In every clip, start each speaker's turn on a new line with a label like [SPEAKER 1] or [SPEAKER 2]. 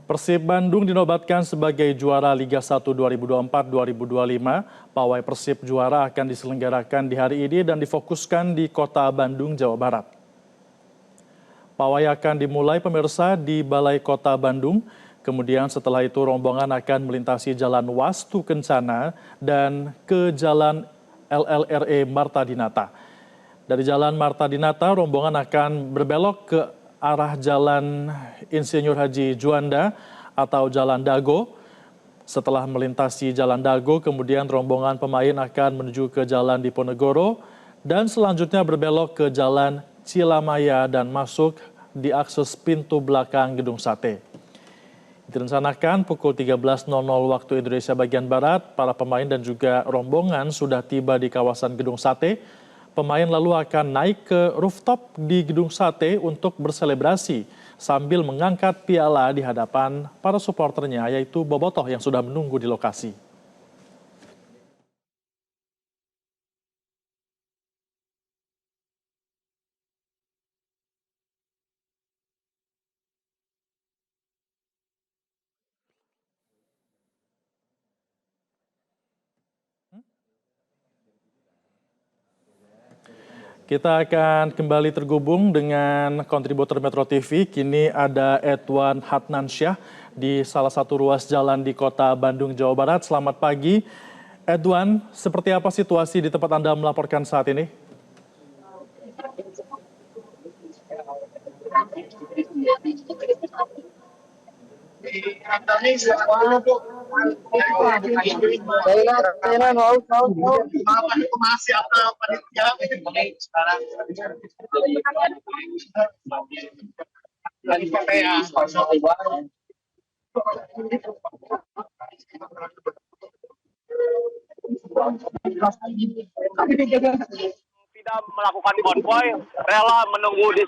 [SPEAKER 1] Persib Bandung dinobatkan sebagai juara Liga 1 2024-2025. Pawai Persib juara akan diselenggarakan di hari ini dan difokuskan di kota Bandung, Jawa Barat. Pawai akan dimulai pemirsa di Balai Kota Bandung. Kemudian setelah itu rombongan akan melintasi Jalan Wastu Kencana dan ke Jalan LLRE Marta Dinata. Dari Jalan Marta Dinata, rombongan akan berbelok ke arah Jalan Insinyur Haji Juanda atau Jalan Dago. Setelah melintasi Jalan Dago, kemudian rombongan pemain akan menuju ke Jalan Diponegoro dan selanjutnya berbelok ke Jalan Cilamaya dan masuk di akses pintu belakang Gedung Sate. Direncanakan pukul 13.00 waktu Indonesia bagian Barat, para pemain dan juga rombongan sudah tiba di kawasan Gedung Sate. Pemain lalu akan naik ke rooftop di Gedung Sate untuk berselebrasi sambil mengangkat piala di hadapan para supporternya, yaitu Bobotoh yang sudah menunggu di lokasi. Kita akan kembali terhubung dengan kontributor Metro TV. Kini ada Edwan Hatnansyah di salah satu ruas jalan di kota Bandung, Jawa Barat. Selamat pagi. Edwan, seperti apa situasi di tempat Anda melaporkan saat ini?
[SPEAKER 2] Tidak melakukan konvoy, rela menunggu di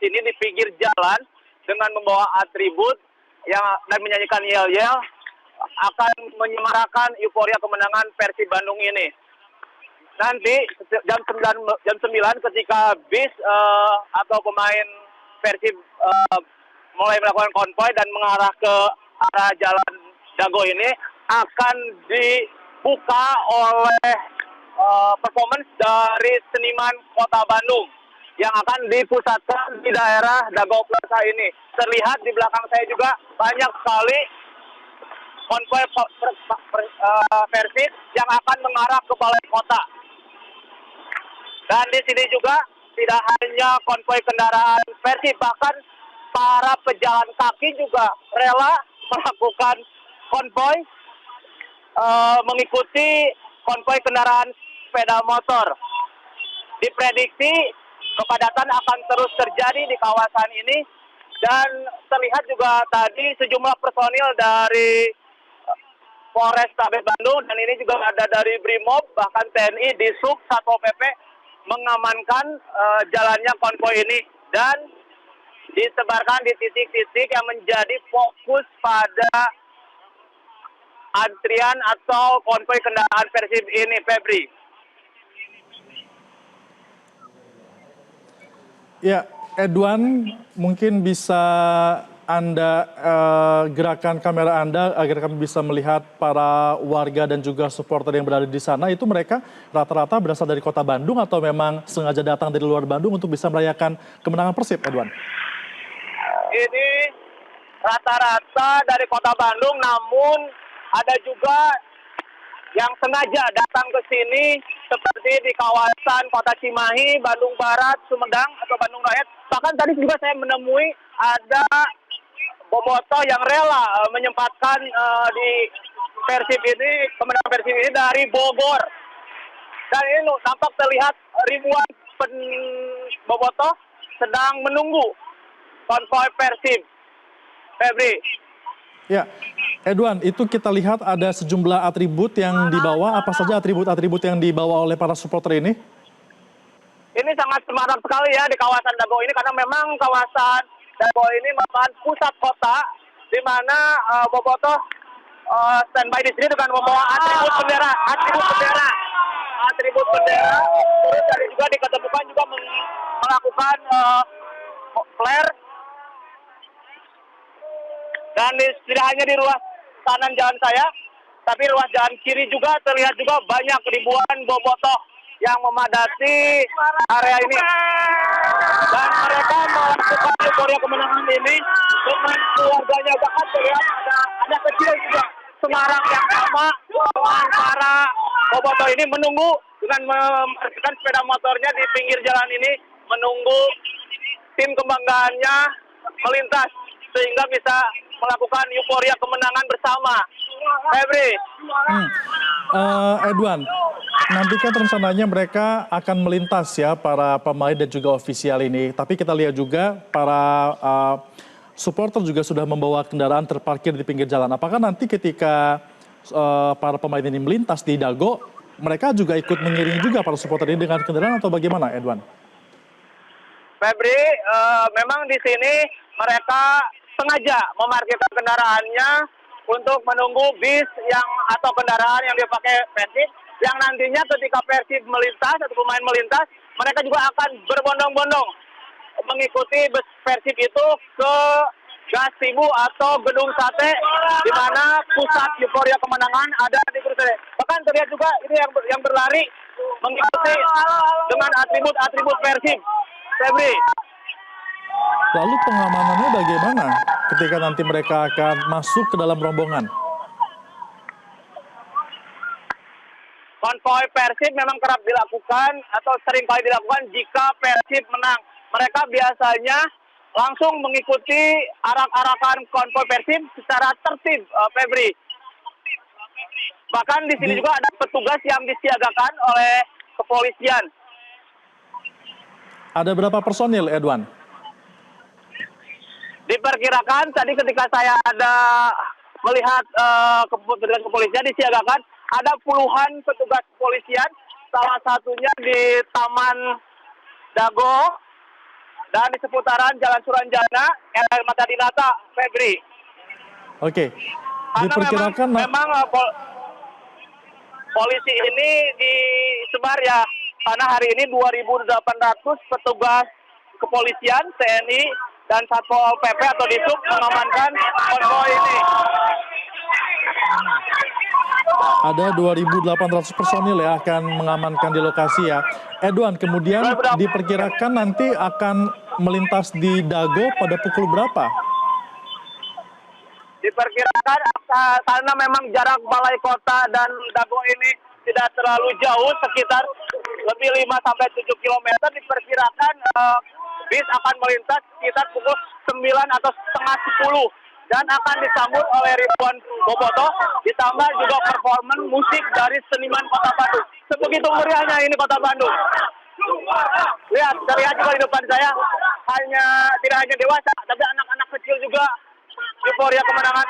[SPEAKER 2] sini di pinggir jalan dengan membawa atribut yang dan menyanyikan yel-yel akan menyemarakan euforia kemenangan Persib Bandung ini. Nanti jam 9 ketika bis atau pemain Persib mulai melakukan konvoy dan mengarah ke arah Jalan Dago ini akan dibuka oleh performance dari seniman Kota Bandung yang akan dipusatkan di daerah Dago Plaza ini. Terlihat di belakang saya juga banyak sekali konvoy Persib yang akan mengarah ke Balai Kota. Dan di sini juga tidak hanya konvoy kendaraan Persib, bahkan para pejalan kaki juga rela melakukan konvoy mengikuti konvoy kendaraan sepeda motor. Diprediksi kepadatan akan terus terjadi di kawasan ini dan terlihat juga tadi sejumlah personil dari Polrestabes Bandung dan ini juga ada dari Brimob bahkan TNI di Sub Satpol PP mengamankan jalannya konvoy ini dan disebarkan di titik-titik yang menjadi fokus pada antrian atau konvoy kendaraan Persib ini, Febri.
[SPEAKER 1] Ya, Edwan, mungkin bisa Anda gerakan kamera Anda agar kami bisa melihat para warga dan juga supporter yang berada di sana. Itu mereka rata-rata berasal dari kota Bandung atau memang sengaja datang dari luar Bandung untuk bisa merayakan kemenangan Persib, Edwan?
[SPEAKER 2] Ini rata-rata dari kota Bandung, namun ada juga yang sengaja datang ke sini seperti di kawasan Kota Cimahi, Bandung Barat, Sumedang atau Bandung Raya. Bahkan tadi juga saya menemui ada bobotoh yang rela menyempatkan di Persib ini, kemenangan Persib ini dari Bogor. Dan ini tampak terlihat ribuan bobotoh sedang menunggu konvoy Persib. Febri.
[SPEAKER 1] Ya, Edwan, itu kita lihat ada sejumlah atribut yang dibawa. Apa saja atribut-atribut yang dibawa oleh para supporter ini?
[SPEAKER 2] Ini sangat semarak sekali ya di kawasan Dago ini karena memang kawasan Dago ini merupakan pusat kota di mana bobotoh standby di sini dengan membawa atribut bendera. Terus tadi juga diketemukan juga melakukan flare Dan tidak hanya di ruas kanan jalan saya, tapi ruas jalan kiri juga terlihat juga banyak ribuan bobotoh yang memadati area ini. Dan mereka melakukan euforia kemenangan ini dengan keluarganya. Bahkan terlihat ada kecil juga semarak yang sama dengan para bobotoh ini menunggu dengan memarkirkan sepeda motornya di pinggir jalan ini, menunggu tim kebanggaannya melintas sehingga bisa melakukan euforia kemenangan bersama. Febri.
[SPEAKER 1] Edwan, nanti kan rencananya mereka akan melintas ya para pemain dan juga ofisial ini. Tapi kita lihat juga para supporter juga sudah membawa kendaraan terparkir di pinggir jalan. Apakah nanti ketika para pemain ini melintas di Dago, mereka juga ikut mengiringi juga para supporter ini dengan kendaraan atau bagaimana, Edwan?
[SPEAKER 2] Febri, memang di sini mereka sengaja memarkirkan kendaraannya untuk menunggu bis atau kendaraan yang dipakai Persib, yang nantinya ketika Persib melintas atau pemain melintas, mereka juga akan berbondong-bondong mengikuti bus Persib itu ke Gasibu atau Gedung Sate, di mana pusat euforia kemenangan ada di Gedung Sate. Bahkan terlihat juga ini yang berlari mengikuti dengan atribut-atribut Persib. Febri.
[SPEAKER 1] Lalu pengamanannya bagaimana ketika nanti mereka akan masuk ke dalam rombongan?
[SPEAKER 2] Konvoi Persib memang kerap dilakukan atau sering kali dilakukan jika Persib menang. Mereka biasanya langsung mengikuti arak-arakan konvoi Persib secara tertib, Febri. Bahkan di sini juga ada petugas yang disiagakan oleh kepolisian.
[SPEAKER 1] Ada berapa personil, Edwan?
[SPEAKER 2] Diperkirakan tadi ketika saya ada melihat petugas kepolisian disiagakan, ada puluhan petugas kepolisian, salah satunya di Taman Dago dan di seputaran Jalan Suranjana, RR Mata Dinata, Febri.
[SPEAKER 1] Oke,
[SPEAKER 2] Karena
[SPEAKER 1] diperkirakan
[SPEAKER 2] memang polisi ini disebar ya, karena hari ini 2.800 petugas kepolisian, TNI, dan Satpol PP atau Disub mengamankan konvoi ini.
[SPEAKER 1] ada 2.800 personil ya akan mengamankan di lokasi ya. Edwan, kemudian diperkirakan nanti akan melintas di Dago pada pukul berapa?
[SPEAKER 2] Diperkirakan karena memang jarak Balai Kota dan Dago ini tidak terlalu jauh, sekitar lebih 5-7 km, diperkirakan bis akan melintas sekitar pukul 9 atau setengah 10 dan akan disambut oleh ribuan bobotoh, ditambah juga performan musik dari seniman Kota Bandung. Sebegitu meriahnya ini Kota Bandung. Lihat, terlihat juga di depan saya, tidak hanya dewasa, tapi anak-anak kecil juga euforia kemenangan.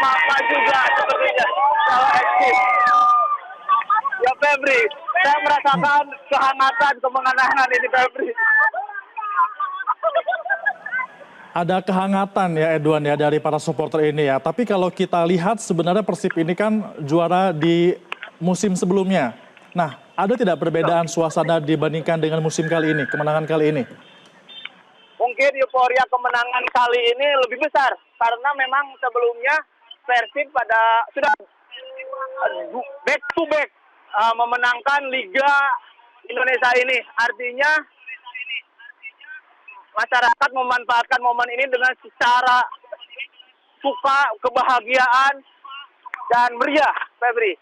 [SPEAKER 2] Mama juga sepertinya kalau eksis. Ya Febri, saya merasakan kehangatan kemenangan ini Febri.
[SPEAKER 1] Ada kehangatan ya Edwan ya dari para supporter ini ya. Tapi kalau kita lihat sebenarnya Persib ini kan juara di musim sebelumnya. Nah, ada tidak perbedaan suasana dibandingkan dengan musim kali ini, kemenangan kali ini?
[SPEAKER 2] Mungkin euforia kemenangan kali ini lebih besar karena memang sebelumnya Persib sudah back to back memenangkan Liga Indonesia ini. Artinya masyarakat memanfaatkan momen ini dengan secara suka, kebahagiaan, dan meriah, Febri.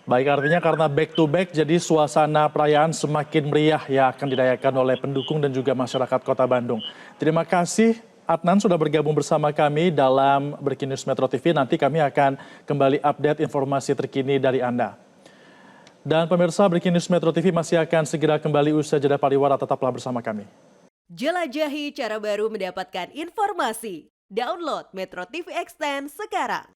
[SPEAKER 1] Baik, artinya karena back to back jadi suasana perayaan semakin meriah ya akan dirayakan oleh pendukung dan juga masyarakat Kota Bandung. Terima kasih Adnan sudah bergabung bersama kami dalam Breaking News Metro TV. Nanti kami akan kembali update informasi terkini dari Anda. Dan pemirsa, Breaking News Metro TV masih akan segera kembali usai jeda pariwara, tetaplah bersama kami.
[SPEAKER 3] Jelajahi cara baru mendapatkan informasi. Download Metro TV Extend sekarang.